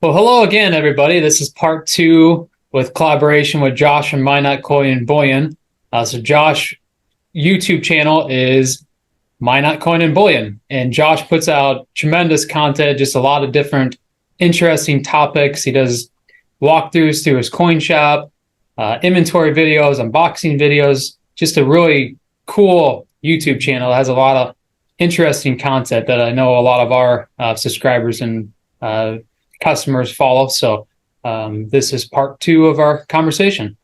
Well, hello again, everybody. This is part two with collaboration with Josh and My Not Coin and Bullion. Josh YouTube channel is My Not Coin and Bullion, and Josh puts out tremendous content, just a lot of different interesting topics. He does walkthroughs through his coin shop, inventory videos, unboxing videos. Just a really cool YouTube channel. It has a lot of interesting content that I know a lot of our subscribers and customers follow. This is part two of our conversation.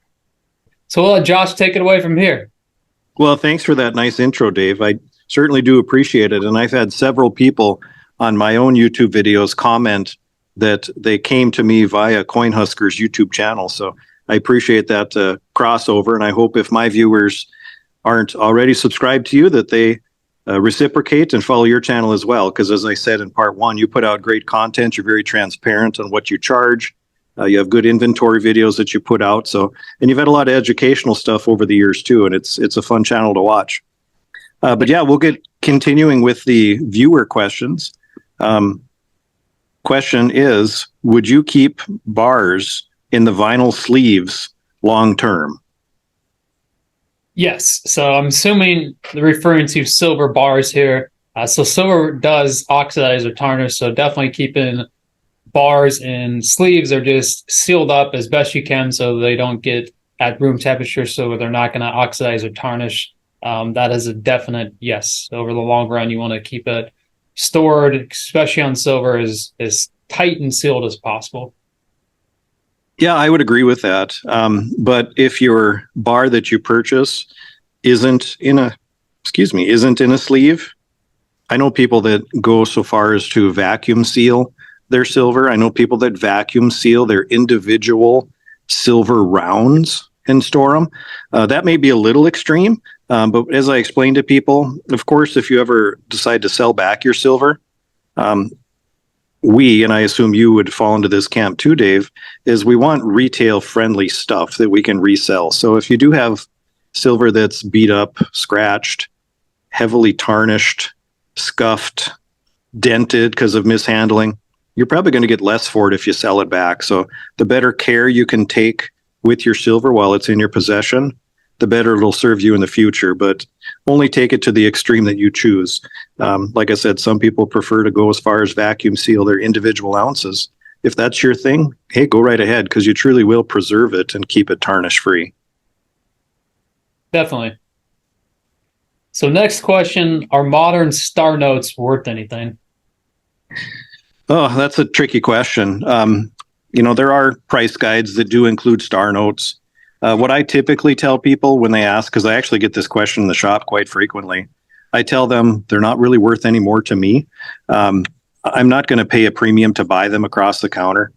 So we'll let Josh take it away from here. Well, thanks for that nice intro, Dave. I certainly do appreciate it. And I've had several people on my own YouTube videos comment that they came to me via Coinhuskers YouTube channel. So I appreciate that crossover. And I hope if my viewers aren't already subscribed to you, that they reciprocate and follow your channel as well. Because as I said in part one, you put out great content. You're very transparent on what you charge. You have good inventory videos that you put out. And you've had a lot of educational stuff over the years too. And it's a fun channel to watch. But yeah, we'll get continuing with the viewer questions. Question is, would you keep bars in the vinyl sleeves long term? Yes. So I'm assuming they're referring to silver bars here. So silver does oxidize or tarnish. So definitely keeping bars and sleeves are just sealed up as best you can so they don't get at room temperature, so they're not going to oxidize or tarnish. That is a definite yes. Over the long run, you want to keep it stored, especially on silver, as tight and sealed as possible. Yeah, I would agree with that. But if your bar that you purchase isn't in a sleeve, I know people that go so far as to vacuum seal their silver. I know people that vacuum seal their individual silver rounds and store them. That may be a little extreme, but as I explained to people, of course, if you ever decide to sell back your silver, and I assume you would fall into this camp too, Dave, is we want retail friendly stuff that we can resell. So if you do have silver that's beat up, scratched, heavily tarnished, scuffed, dented because of mishandling, you're probably going to get less for it if you sell it back. So the better care you can take with your silver while it's in your possession, the better it'll serve you in the future. But only take it to the extreme that you choose. Like I said, some people prefer to go as far as vacuum seal their individual ounces. If that's your thing, hey, go right ahead, because you truly will preserve it and keep it tarnish free. Definitely. So next question, are modern star notes worth anything? Oh, that's a tricky question. There are price guides that do include star notes. What I typically tell people when they ask, because I actually get this question in the shop quite frequently, I tell them they're not really worth any more to me. I'm not going to pay a premium to buy them across the counter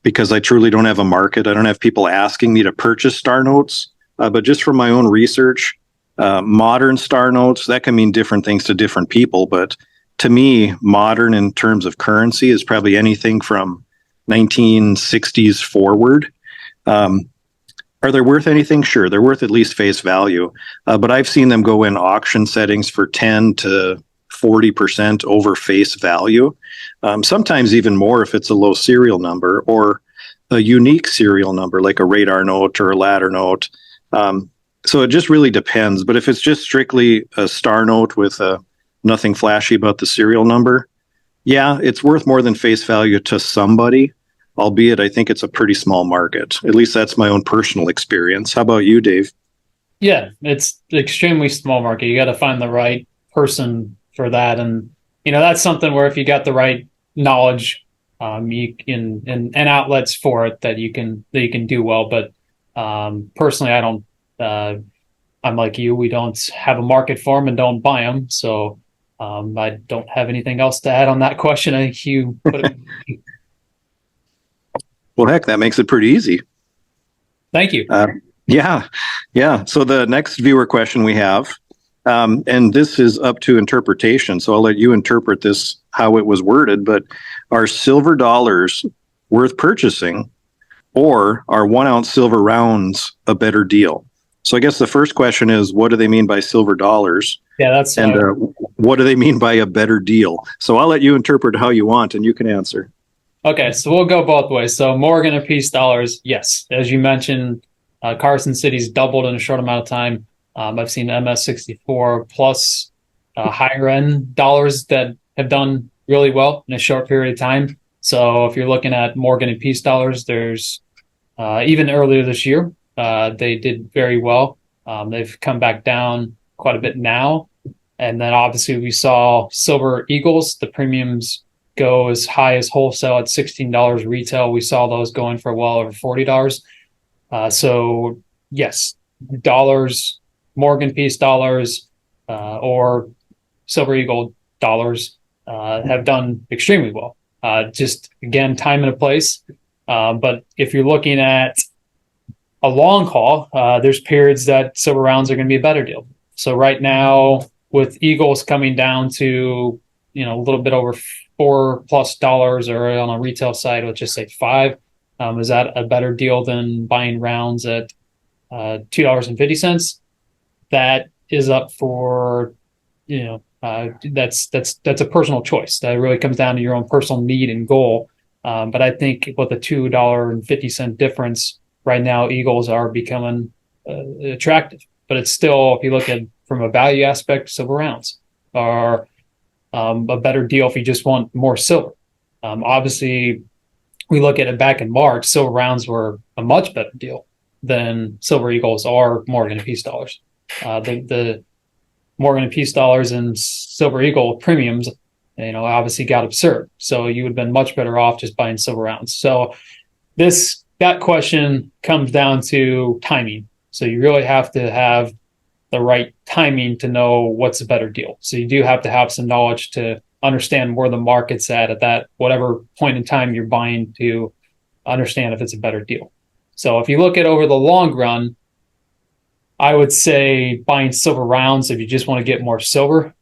because I truly don't have a market. I don't have people asking me to purchase star notes. But just from my own research, modern star notes, that can mean different things to different people. But to me, modern in terms of currency is probably anything from 1960s forward. Are they worth anything? Sure, they're worth at least face value. But I've seen them go in auction settings for 10 to 40% over face value. Sometimes even more if it's a low serial number or a unique serial number like a radar note or a ladder note. So it just really depends. But if it's just strictly a star note with nothing flashy about the serial number, yeah, it's worth more than face value to somebody. Albeit, I think it's a pretty small market. At least that's my own personal experience. How about you, Dave? Yeah, it's extremely small market. You got to find the right person for that, and that's something where if you got the right knowledge, you can and outlets for it that you can do well. But personally, I don't. I'm like you. We don't have a market for them and don't buy them. So I don't have anything else to add on that question. I think you put it. Well, heck, that makes it pretty easy. Thank you. Yeah. So the next viewer question we have, and this is up to interpretation, so I'll let you interpret this how it was worded, but are silver dollars worth purchasing, or are 1 ounce silver rounds a better deal? So I guess the first question is, what do they mean by silver dollars? Yeah, that's and what do they mean by a better deal? So I'll let you interpret how you want, and you can answer. Okay, so we'll go both ways. So Morgan and Peace dollars, yes, as you mentioned, Carson City's doubled in a short amount of time. I've seen MS64 plus higher end dollars that have done really well in a short period of time. So if you're looking at Morgan and Peace dollars, there's even earlier this year, they did very well. They've come back down quite a bit now. And then obviously we saw Silver Eagles, the premiums go as high as wholesale at $16 retail. We saw those going for well over $40. So yes, dollars, Morgan Peace dollars, or Silver Eagle dollars have done extremely well. Just again, time and a place. But if you're looking at a long haul, there's periods that silver rounds are going to be a better deal. So right now, with Eagles coming down to a little bit over $4+ or on a retail side, let's just say $5, is that a better deal than buying rounds at $2.50? That is up for that's a personal choice. That really comes down to your own personal need and goal. But I think with the $2.50 difference right now, Eagles are becoming attractive. But it's still, if you look at from a value aspect, silver rounds are a better deal if you just want more silver. Obviously, we look at it back in March, silver rounds were a much better deal than Silver Eagles or Morgan and Peace dollars. The Morgan and Peace dollars and Silver Eagle premiums, obviously got absurd. So you would have been much better off just buying silver rounds. So that question comes down to timing. So you really have to have the right timing to know what's a better deal. So you do have to have some knowledge to understand where the market's at that whatever point in time you're buying to understand if it's a better deal. So if you look at over the long run, I would say buying silver rounds if you just want to get more silver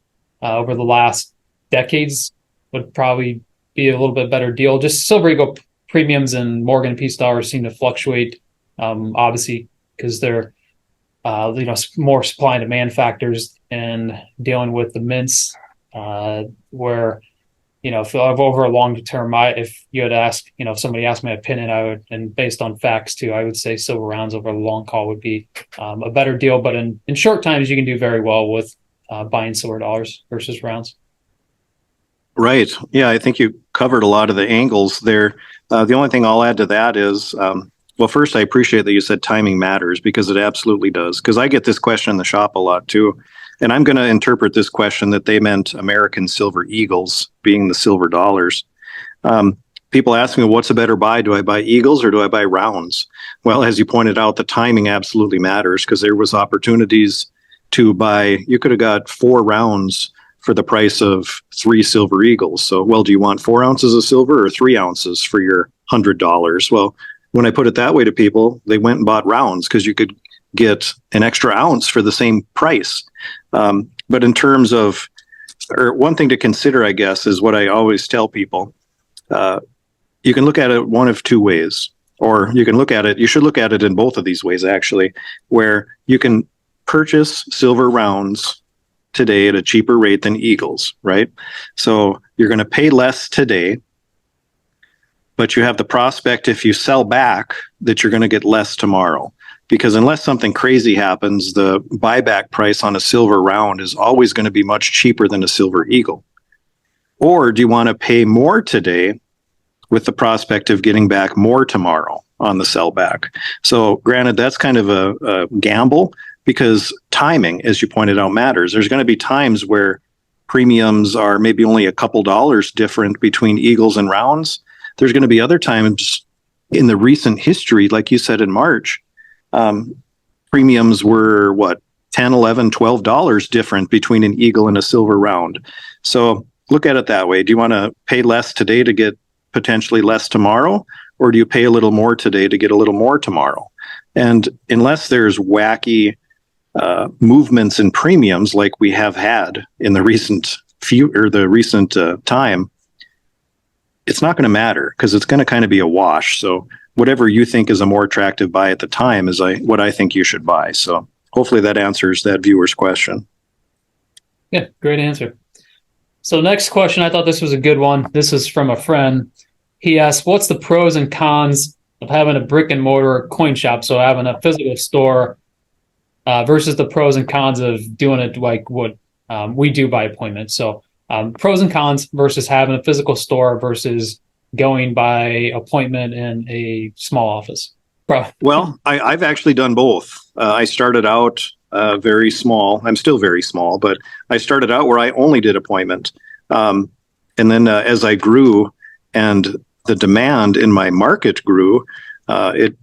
over the last decades would probably be a little bit better deal. Just Silver Eagle premiums and Morgan Peace dollars seem to fluctuate, obviously, because they're more supply and demand factors and dealing with the mints, where if over a long term, if you had asked, if somebody asked my opinion, I would, and based on facts too, I would say silver rounds over the long haul would be a better deal. But in short times, you can do very well with buying silver dollars versus rounds. Right. Yeah, I think you covered a lot of the angles there. The only thing I'll add to that is, well, first, I appreciate that you said timing matters, because it absolutely does. Because I get this question in the shop a lot too. And I'm going to interpret this question that they meant American Silver Eagles being the silver dollars. People ask me, what's a better buy? Do I buy Eagles or do I buy rounds? Well, as you pointed out, the timing absolutely matters, because there was opportunities to buy. You could have got 4 rounds for the price of 3 Silver Eagles. So, well, do you want 4 ounces of silver or 3 ounces for your $100? Well, when I put it that way to people, they went and bought rounds because you could get an extra ounce for the same price. But in terms of, or one thing to consider, I guess, is what I always tell people. You can look at it one of 2 ways, or you should look at it in both of these ways, actually, where you can purchase silver rounds today at a cheaper rate than Eagles, right? So you're going to pay less today, but you have the prospect, if you sell back, that you're going to get less tomorrow. Because unless something crazy happens, the buyback price on a silver round is always going to be much cheaper than a Silver Eagle. Or do you want to pay more today with the prospect of getting back more tomorrow on the sell back? So granted, that's kind of a gamble, because timing, as you pointed out, matters. There's going to be times where premiums are maybe only a couple dollars different between Eagles and rounds. There's going to be other times in the recent history, like you said in March, premiums were $10, $11, $12 different between an Eagle and a silver round. So look at it that way. Do you want to pay less today to get potentially less tomorrow? Or do you pay a little more today to get a little more tomorrow? And unless there's wacky movements in premiums like we have had in the recent time, it's not going to matter, because it's going to kind of be a wash. So whatever you think is a more attractive buy at the time is what I think you should buy. So hopefully that answers that viewer's question. Yeah, great answer. So next question, I thought this was a good one. This is from a friend. he asked, "What's the pros and cons of having a brick and mortar coin shop? So having a physical store versus the pros and cons of doing it like what we do by appointment. So pros and cons versus having a physical store versus going by appointment in a small office." Well, I've actually done both. I started out very small. I'm still very small, but I started out where I only did appointment. And then as I grew and the demand in my market grew, it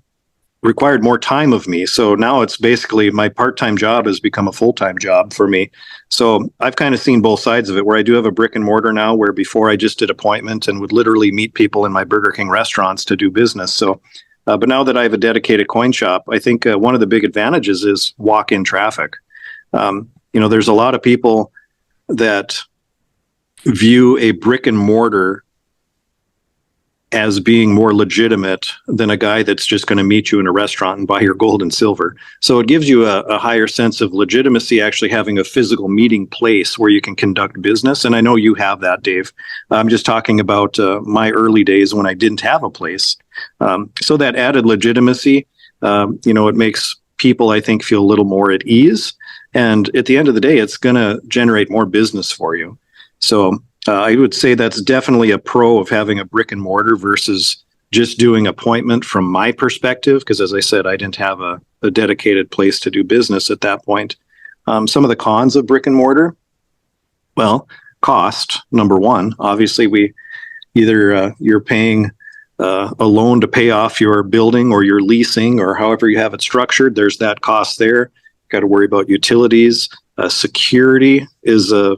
required more time of me. So now it's basically my part-time job has become a full-time job for me. So I've kind of seen both sides of it, where I do have a brick and mortar now, where before I just did appointment and would literally meet people in my Burger King restaurants to do business. So, but now that I have a dedicated coin shop, I think one of the big advantages is walk-in traffic. There's a lot of people that view a brick and mortar as being more legitimate than a guy that's just going to meet you in a restaurant and buy your gold and silver. So it gives you a higher sense of legitimacy, actually having a physical meeting place where you can conduct business. And I know you have that, Dave. I'm just talking about my early days when I didn't have a place. So that added legitimacy, it makes people, I think, feel a little more at ease. And at the end of the day, it's going to generate more business for you. So I would say that's definitely a pro of having a brick and mortar versus just doing appointment from my perspective, because as I said, I didn't have a dedicated place to do business at that point. Some of the cons of brick and mortar, well, cost, number one. Obviously, we either you're paying a loan to pay off your building, or you're leasing, or however you have it structured. There's that cost there. Got to worry about utilities. Security is a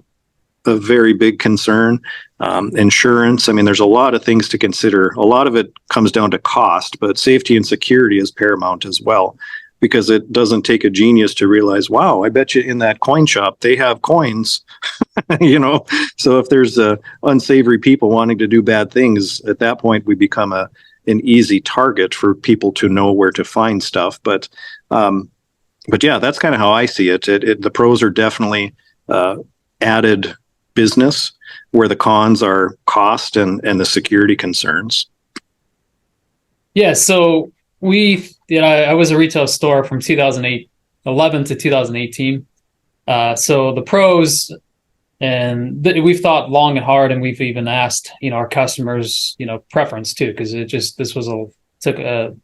very big concern. Insurance. I mean, there's a lot of things to consider. A lot of it comes down to cost, but safety and security is paramount as well, because it doesn't take a genius to realize, wow, I bet you in that coin shop, they have coins, So if there's unsavory people wanting to do bad things, at that point, we become an easy target for people to know where to find stuff. But yeah, that's kind of how I see it. The pros are definitely added business, where the cons are cost and the security concerns. Yeah, so I was a retail store from 2011 to 2018. So the pros, and we've thought long and hard, and we've even asked, our customers, preference too, because took a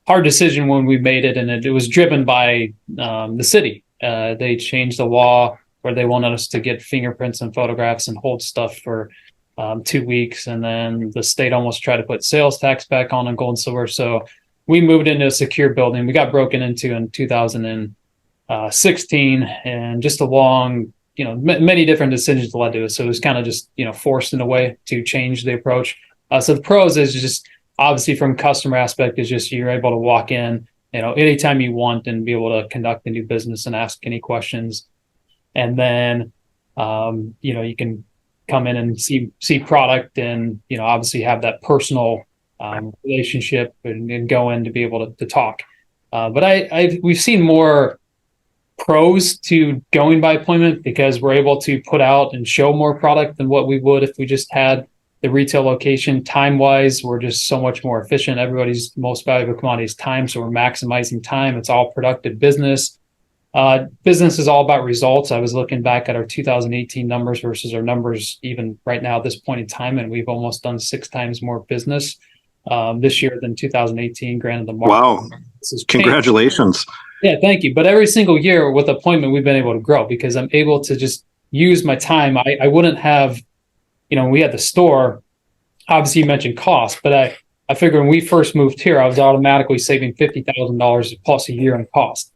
hard decision when we made it, and it was driven by the city. They changed the law where they wanted us to get fingerprints and photographs and hold stuff for 2 weeks. And then the state almost tried to put sales tax back on gold and silver. So we moved into a secure building. We got broken into in 2016, and just along, many different decisions led to it. So it was kind of just, forced in a way to change the approach. So the pros is just, obviously from customer aspect, is just you're able to walk in, anytime you want, and be able to conduct a new business and ask any questions. And then, you can come in and see product, and, obviously have that personal relationship, and go in to be able to talk. But we've seen more pros to going by appointment, because we're able to put out and show more product than what we would if we just had the retail location. Time wise, we're just so much more efficient. Everybody's most valuable commodity is time. So we're maximizing time. It's all productive business. Business is all about results. I was looking back at our 2018 numbers versus our numbers even right now at this point in time, and we've almost done 6 times more business this year than 2018. Granted, the market. Wow! Congratulations. Yeah, thank you. But every single year with appointment, we've been able to grow, because I'm able to just use my time. I wouldn't have, we had the store. Obviously, you mentioned cost, but I figured when we first moved here, I was automatically saving $50,000 plus a year in cost.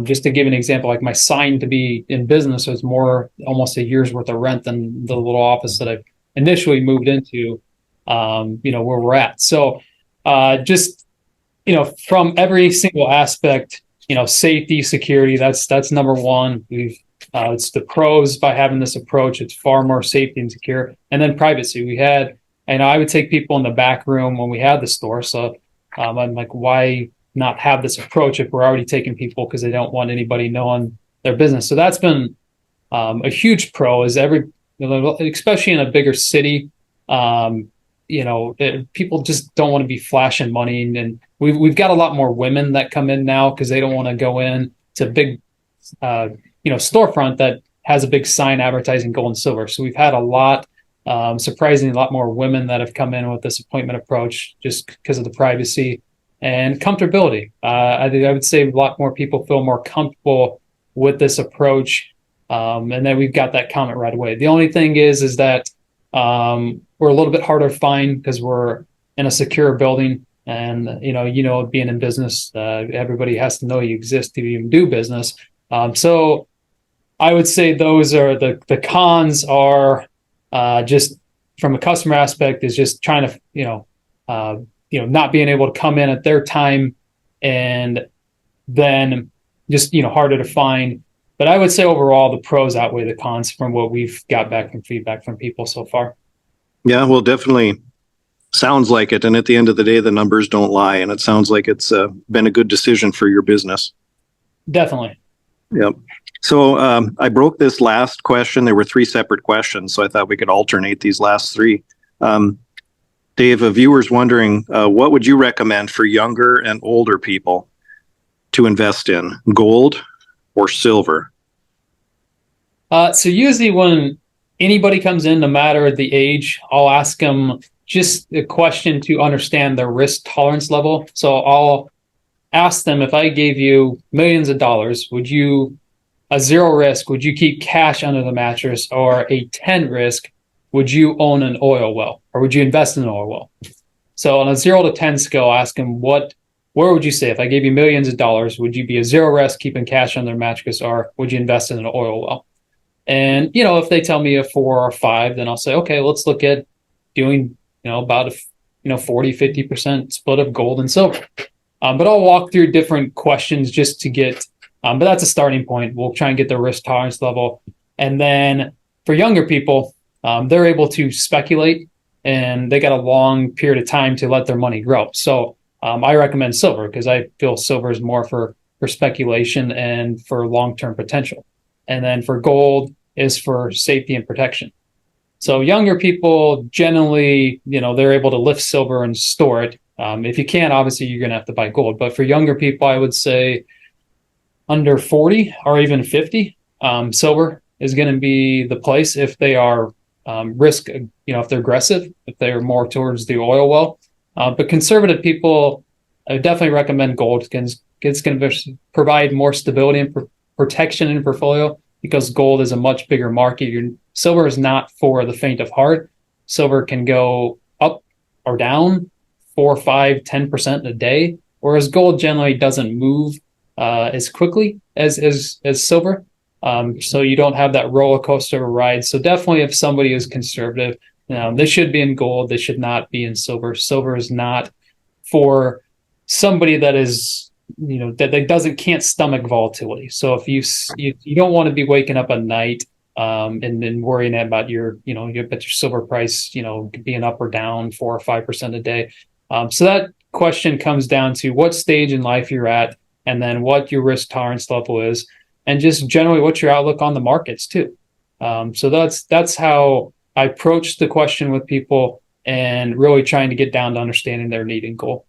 Just to give an example, like my sign to be in business was more almost a year's worth of rent than the little office that I initially moved into, where we're at. So just, from every single aspect, safety, security, that's number one. It's the pros by having this approach. It's far more safety and secure. And then privacy. We had, I would take people in the back room when we had the store. So I'm like, why not have this approach if we're already taking people, because they don't want anybody knowing their business? So that's been a huge pro, is especially in a bigger city, people just don't want to be flashing money, and we've got a lot more women that come in now because they don't want to go in to big storefront that has a big sign advertising gold and silver. So we've had a lot, surprisingly, a lot more women that have come in with this appointment approach just because of the privacy and comfortability. I would say a lot more people feel more comfortable with this approach, and then we've got that comment right away. The only thing is that we're a little bit harder to find because we're in a secure building, and being in business, everybody has to know you exist to even do business. So I would say those are the cons are just from a customer aspect is just trying to not being able to come in at their time, and then just harder to find. But I would say overall the pros outweigh the cons from what we've got back from feedback from people so far. Yeah, well, definitely sounds like it. And at the end of the day, the numbers don't lie, and it sounds like it's been a good decision for your business. Definitely. Yep. So I broke this last question. There were 3 separate questions, so I thought we could alternate these last 3. Dave, a viewer's wondering, what would you recommend for younger and older people to invest in, gold or silver? So usually when anybody comes in, no matter the age, I'll ask them just a question to understand their risk tolerance level. So I'll ask them, if I gave you millions of dollars, would you, a 0 risk, would you keep cash under the mattress, or a 10 risk, would you own an oil well, or would you invest in an oil well? So on a 0 to 10 scale, ask them where would you say, if I gave you millions of dollars, would you be a 0 risk keeping cash under the mattress, or would you invest in an oil well? And, if they tell me a 4 or 5, then I'll say, okay, let's look at doing, about a, 40-50% split of gold and silver. But I'll walk through different questions just to get, but that's a starting point. We'll try and get the risk tolerance level. And then for younger people, they're able to speculate, and they got a long period of time to let their money grow. So I recommend silver because I feel silver is more for speculation and for long-term potential. And then for gold is for safety and protection. So younger people generally, they're able to lift silver and store it. If you can't, obviously you're going to have to buy gold. But for younger people, I would say under 40 or even 50, silver is going to be the place if they are risk, if they're aggressive, if they're more towards the oil well. But conservative people, I would definitely recommend gold. It's going to provide more stability and protection in portfolio because gold is a much bigger market. Silver is not for the faint of heart. Silver can go up or down 4, 5, 10% a day, whereas gold generally doesn't move as quickly as silver. So you don't have that roller coaster ride. So definitely, if somebody is conservative, they should be in gold. They should not be in silver. Silver is not for somebody that is, that can't stomach volatility. So if you don't want to be waking up at night and then worrying about your silver price, being up or down 4 or 5% a day. So that question comes down to what stage in life you're at, and then what your risk tolerance level is, and just generally what's your outlook on the markets too. So that's how I approach the question with people, and really trying to get down to understanding their need and goal.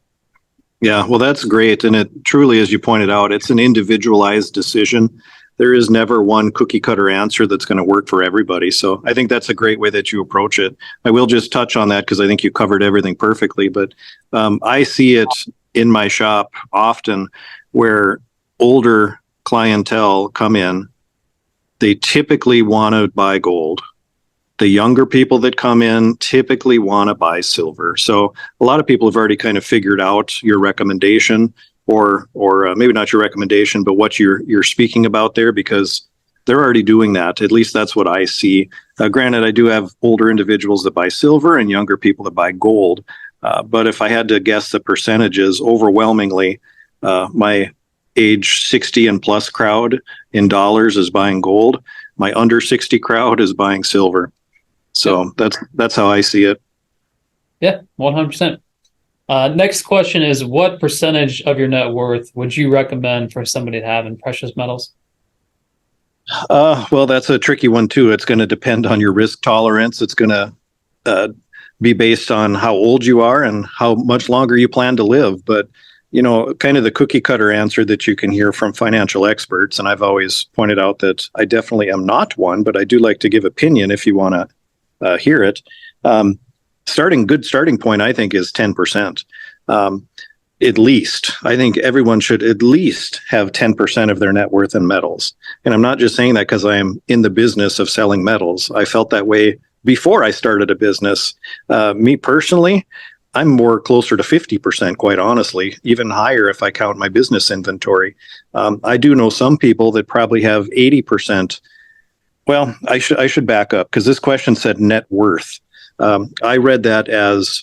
Yeah, well, that's great. And it truly, as you pointed out, it's an individualized decision. There is never one cookie cutter answer that's going to work for everybody. So I think that's a great way that you approach it. I will just touch on that because I think you covered everything perfectly. But I see it in my shop often where older clientele come in. They typically want to buy gold. The younger people that come in typically want to buy silver. So a lot of people have already kind of figured out your recommendation, or maybe not your recommendation, but what you're speaking about there, because they're already doing that. At least that's what I see. Granted, I do have older individuals that buy silver and younger people that buy gold. But if I had to guess the percentages, overwhelmingly, my age 60 and plus crowd in dollars is buying gold. My under 60 crowd is buying silver. So that's how I see it. Yeah, 100%. Next question is, what percentage of your net worth would you recommend for somebody to have in precious metals? Well, that's a tricky one too. It's going to depend on your risk tolerance. It's going to be based on how old you are and how much longer you plan to live. But, kind of the cookie cutter answer that you can hear from financial experts. And I've always pointed out that I definitely am not one, but I do like to give opinion if you want to hear it. Good starting point, I think, is 10%. At least. I think everyone should at least have 10% of their net worth in metals. And I'm not just saying that because I am in the business of selling metals. I felt that way before I started a business. Me personally, I'm more closer to 50%, quite honestly, even higher if I count my business inventory. I do know some people that probably have 80%. Well, I should back up because this question said net worth. I read that as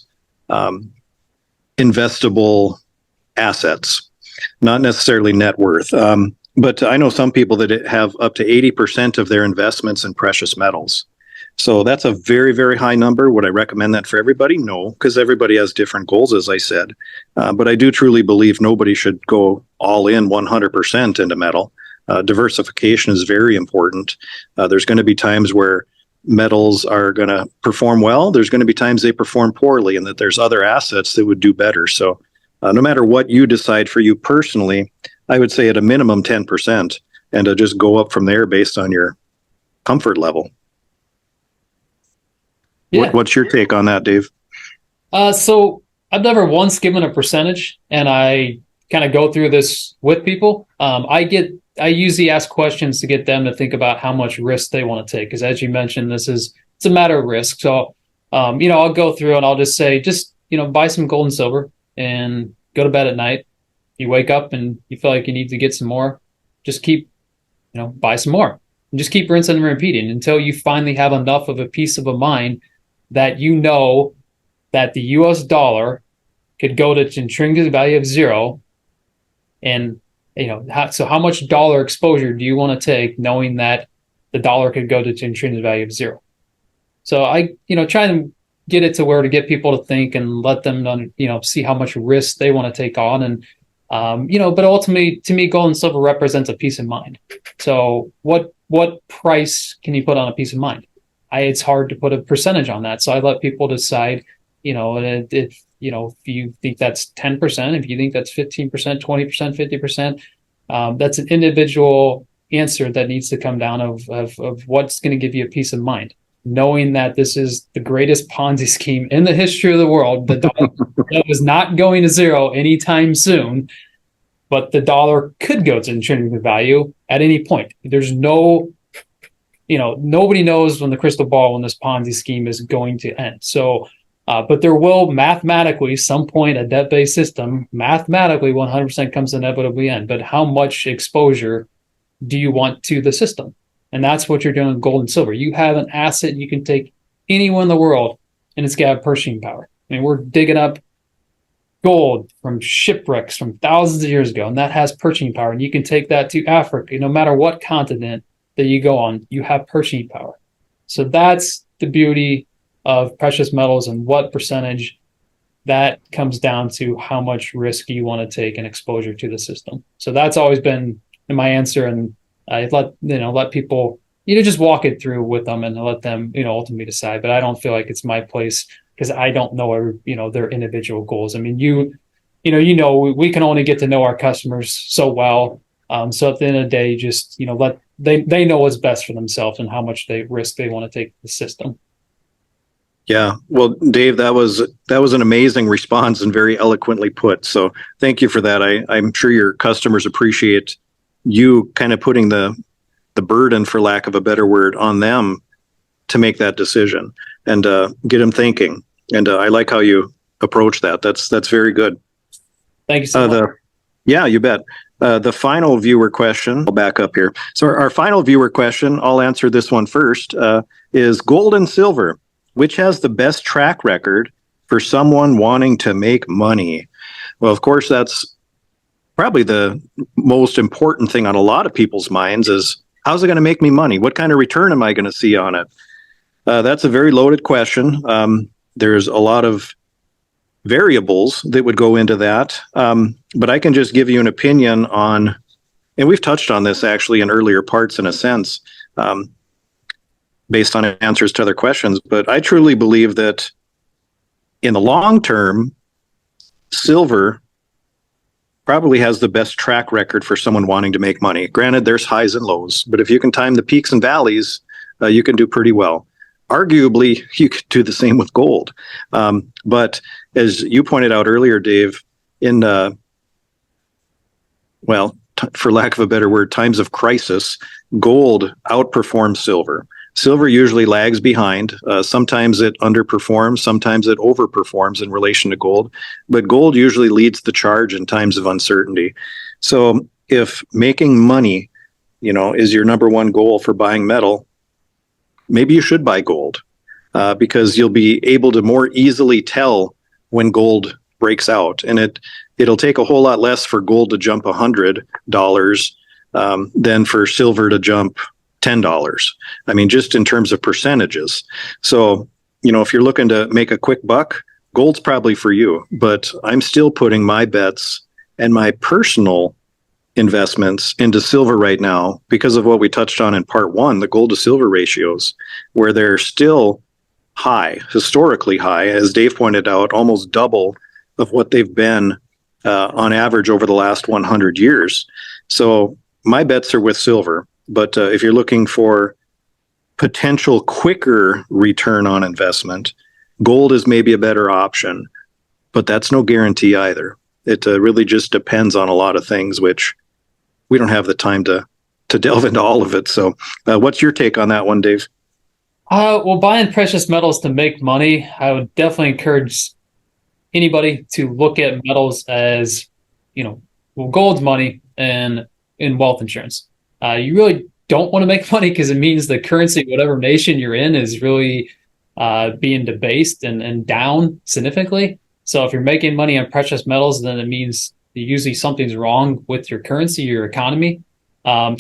investable assets, not necessarily net worth. But I know some people that have up to 80% of their investments in precious metals. So that's a very, very high number. Would I recommend that for everybody? No, because everybody has different goals, as I said. But I do truly believe nobody should go all in 100% into metal. Diversification is very important. There's going to be times where metals are going to perform well. There's going to be times they perform poorly, and that there's other assets that would do better. So no matter what you decide for you personally, I would say at a minimum 10%, and just go up from there based on your comfort level. Yeah. What's your take on that, Dave? So I've never once given a percentage, and I kind of go through this with people. I usually ask questions to get them to think about how much risk they want to take. Because as you mentioned, it's a matter of risk. So, I'll go through and I'll just say, buy some gold and silver and go to bed at night. You wake up and you feel like you need to get some more. Just keep, buy some more. And just keep rinsing and repeating until you finally have enough of a peace of a mind that that the US dollar could go to its intrinsic value of zero. And, so how much dollar exposure do you want to take knowing that the dollar could go to its intrinsic value of zero? So I, try to get it to where to get people to think and let them, see how much risk they want to take on. And, but ultimately, to me, gold and silver represents a peace of mind. So what price can you put on a peace of mind? It's hard to put a percentage on that. So I let people decide, if you think that's 10%, if you think that's 15%, 20%, 50%, that's an individual answer that needs to come down of what's going to give you a peace of mind. Knowing that this is the greatest Ponzi scheme in the history of the world. The dollar is not going to zero anytime soon, but the dollar could go to intrinsic value at any point. There's nobody knows when the crystal ball, when this Ponzi scheme is going to end. So, but there will mathematically, some point, a debt-based system, mathematically 100% comes to inevitably end. But how much exposure do you want to the system? And that's what you're doing with gold and silver. You have an asset you can take anywhere in the world, and it's got purchasing power. I mean, we're digging up gold from shipwrecks from thousands of years ago, and that has purchasing power. And you can take that to Africa. No matter what continent that you go on, you have purchasing power. So that's the beauty of precious metals, and what percentage that comes down to how much risk you want to take and exposure to the system. So that's always been my answer. And I let people, just walk it through with them and let them, ultimately decide. But I don't feel like it's my place because I don't know, their individual goals. I mean, we can only get to know our customers so well. So at the end of the day, just, they know what's best for themselves and how much risk they want to take the system. Yeah. Well, Dave, that was an amazing response and very eloquently put. So thank you for that. I'm sure your customers appreciate you kind of putting the burden, for lack of a better word, on them to make that decision and get them thinking. And I like how you approach that. That's very good. Thank you so much. Yeah, you bet. The final viewer question, I'll back up here. So our final viewer question, I'll answer this one first, is gold and silver, which has the best track record for someone wanting to make money? Well, of course, that's probably the most important thing on a lot of people's minds is, how's it going to make me money? What kind of return am I going to see on it? That's a very loaded question. There's a lot of variables that would go into that. But I can just give you an opinion on, and we've touched on this actually in earlier parts in a sense, based on answers to other questions. But I truly believe that In the long term, silver probably has the best track record for someone wanting to make money. Granted, there's highs and lows, but if you can time the peaks and valleys, you can do pretty well. Arguably, you could do the same with gold. But as you pointed out earlier, Dave, in, for lack of a better word, times of crisis, gold outperforms silver. Silver usually lags behind. Sometimes it underperforms, sometimes it overperforms in relation to gold, but gold usually leads the charge in times of uncertainty. So if making money, is your number one goal for buying metal, maybe you should buy gold because you'll be able to more easily tell when gold breaks out, and it'll take a whole lot less for gold to jump $100 than for silver to jump $10. I mean, just in terms of percentages. So, if you're looking to make a quick buck, gold's probably for you, but I'm still putting my bets and my personal investments into silver right now because of what we touched on in part one, the gold to silver ratios, where they're still high, historically high, as Dave pointed out, almost double of what they've been on average over the last 100 years. So my bets are with silver. But if you're looking for potential quicker return on investment, gold is maybe a better option, but that's no guarantee either. It really just depends on a lot of things, which we don't have the time to delve into all of it. So what's your take on that one, Dave? Well, buying precious metals to make money, I would definitely encourage anybody to look at metals as, gold's money and in wealth insurance. You really don't want to make money because it means the currency, whatever nation you're in, is really being debased and down significantly. So if you're making money on precious metals, then it means usually something's wrong with your currency, your economy. But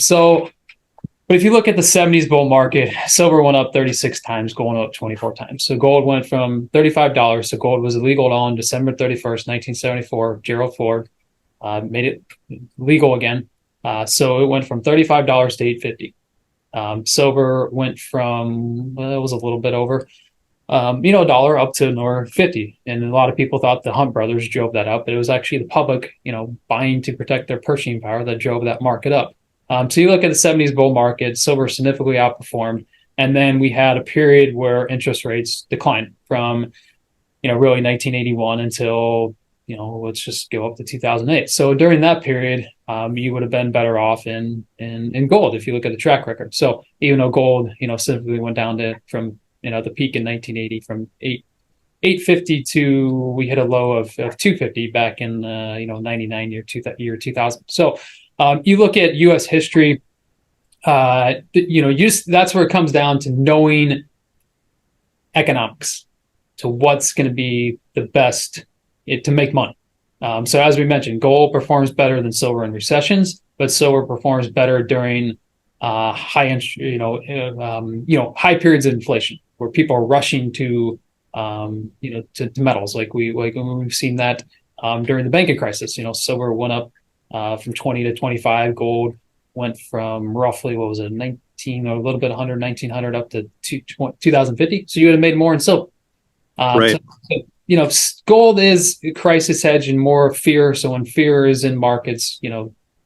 if you look at the 70s bull market, silver went up 36 times, gold went up 24 times. So gold went from $35. So gold was illegal on December 31st, 1974. Gerald Ford made it legal again. So it went from $35 to $8.50. Silver went from, it was a little bit over, $1 up to another 50. And a lot of people thought the Hunt brothers drove that up, but it was actually the public, buying to protect their purchasing power that drove that market up. So you look at the 70s bull market, silver significantly outperformed. And then we had a period where interest rates declined from, really 1981 until, let's just go up to 2008. So during that period, you would have been better off in gold if you look at the track record. So even though gold, significantly went down from, the peak in 1980 from 850 to we hit a low of 250 back in 99 year 2000. So you look at U.S. history, that's where it comes down to knowing economics, to what's going to be the best to make money. So as we mentioned, gold performs better than silver in recessions, but silver performs better during high periods of inflation where people are rushing to metals, like we've seen that during the banking crisis. Silver went up from 20 to 25. Gold went from roughly, 19 or a little bit 1900 up to 2050. So you would have made more in silver. Right. So, gold is a crisis hedge and more fear. So when fear is in markets,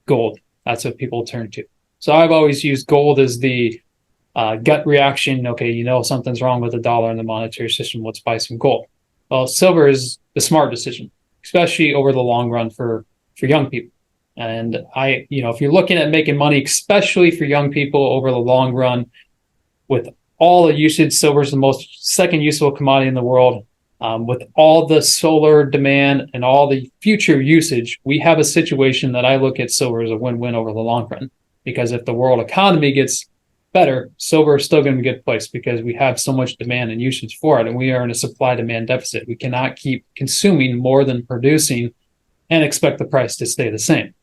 gold, that's what people turn to. So I've always used gold as the gut reaction. Okay, something's wrong with the dollar and the monetary system. Let's buy some gold. Well, silver is the smart decision, especially over the long run for young people. And if you're looking at making money, especially for young people over the long run, with all the usage, silver is the most second useful commodity in the world. With all the solar demand and all the future usage, we have a situation that I look at silver as a win-win over the long run. Because if the world economy gets better, silver is still going to be a good place because we have so much demand and usage for it, and we are in a supply-demand deficit. We cannot keep consuming more than producing and expect the price to stay the same.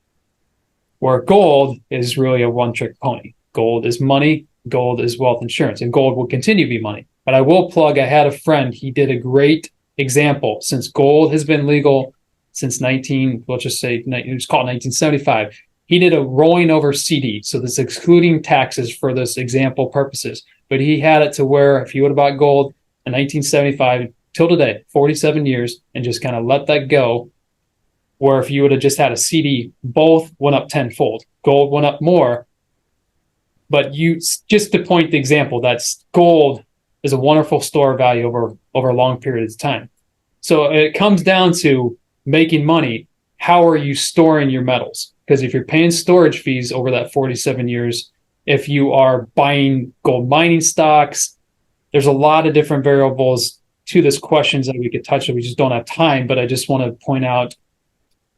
Where gold is really a one-trick pony. Gold is money, gold is wealth insurance, and gold will continue to be money. But I will plug, I had a friend, he did a great example. Since gold has been legal since it was called 1975, he did a rolling over CD. So this excluding taxes for this example purposes. But he had it to where if you would have bought gold in 1975, till today, 47 years, and just kind of let that go. Where if you would have just had a CD, both went up tenfold. Gold went up more. But you just to point the example, that's gold is a wonderful store of value over a long period of time. So it comes down to making money. How are you storing your metals? Because if you're paying storage fees over that 47 years, if you are buying gold mining stocks, there's a lot of different variables to this questions that we could touch on. We just don't have time, but I just want to point out,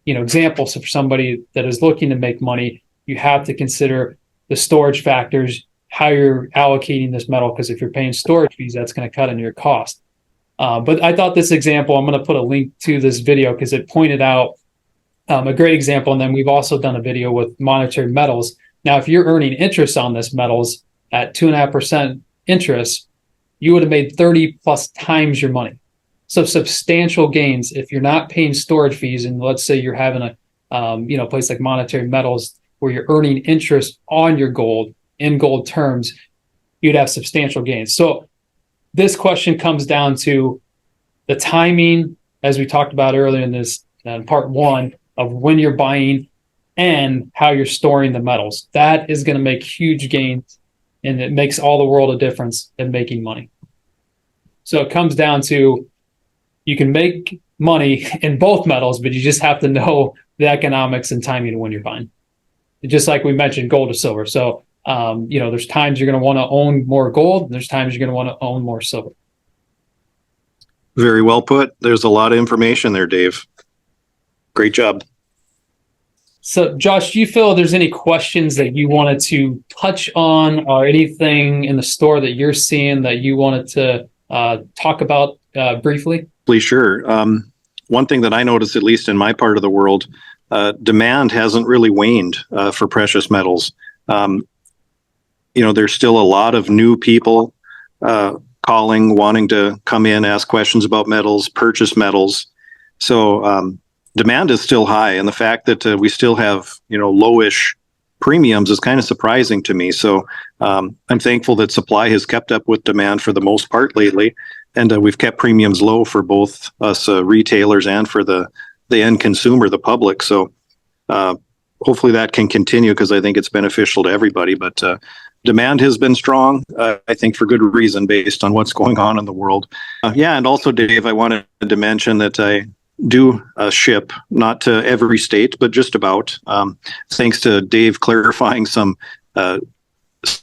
examples for somebody that is looking to make money. You have to consider the storage factors, how you're allocating this metal, because if you're paying storage fees, that's going to cut into your cost. But I thought this example, I'm going to put a link to this video because it pointed out a great example. And then we've also done a video with monetary metals. Now, if you're earning interest on this metals at 2.5% interest, you would have made 30 plus times your money. So substantial gains if you're not paying storage fees. And let's say you're having a place like monetary metals where you're earning interest on your gold in gold terms, you'd have substantial gains. So this question comes down to the timing, as we talked about earlier in this part one, of when you're buying and how you're storing the metals. That is going to make huge gains, and it makes all the world a difference in making money. So it comes down to you can make money in both metals, but you just have to know the economics and timing of when you're buying. Just like we mentioned, gold or silver. So, there's times you're going to want to own more gold, and there's times you're going to want to own more silver. Very well put. There's a lot of information there, Dave. Great job. So, Josh, do you feel there's any questions that you wanted to touch on or anything in the store that you're seeing that you wanted to talk about briefly? Sure. One thing that I noticed, at least in my part of the world, demand hasn't really waned for precious metals. There's still a lot of new people calling, wanting to come in, ask questions about metals, purchase metals. So demand is still high, and the fact that we still have lowish premiums is kind of surprising to me. So I'm thankful that supply has kept up with demand for the most part lately, and we've kept premiums low for both us retailers and for the end consumer, the public. So hopefully that can continue, because I think it's beneficial to everybody. But demand has been strong, I think, for good reason, based on what's going on in the world. And also, Dave, I wanted to mention that I do ship, not to every state, but just about. Thanks to Dave clarifying some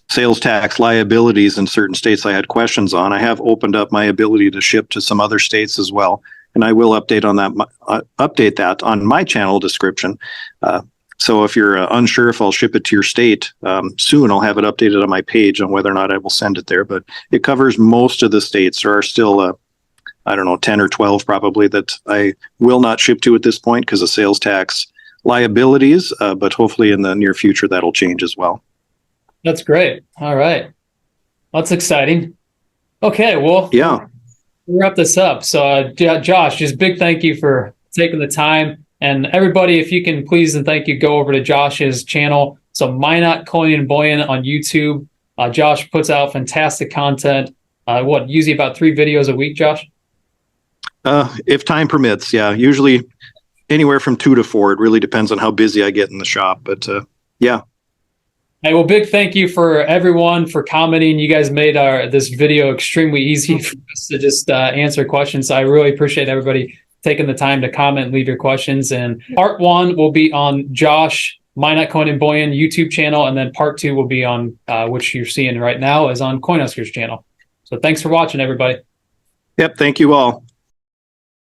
sales tax liabilities in certain states I had questions on, I have opened up my ability to ship to some other states as well. And I will update that on my channel description. So if you're unsure if I'll ship it to your state, soon I'll have it updated on my page on whether or not I will send it there. But it covers most of the states. There are still, 10 or 12 probably that I will not ship to at this point because of sales tax liabilities. But hopefully in the near future, that'll change as well. That's great. All right. That's exciting. Okay, well, yeah. We'll wrap this up. So, Josh, just big thank you for taking the time. And everybody, if you can please and thank you, go over to Josh's channel. So, Minot Coin and Bullion on YouTube. Josh puts out fantastic content. Usually about 3 videos a week, Josh? If time permits, yeah. Usually anywhere from 2 to 4. It really depends on how busy I get in the shop. But, yeah. Hey, well, big thank you for everyone for commenting. You guys made this video extremely easy for us to just answer questions. So I really appreciate everybody taking the time to comment and leave your questions. And part 1 will be on Josh Minot Coin and Bullion YouTube channel, and then part 2 will be on which you're seeing right now is on Coinhuskers channel. So thanks for watching, everybody. Yep, thank you all.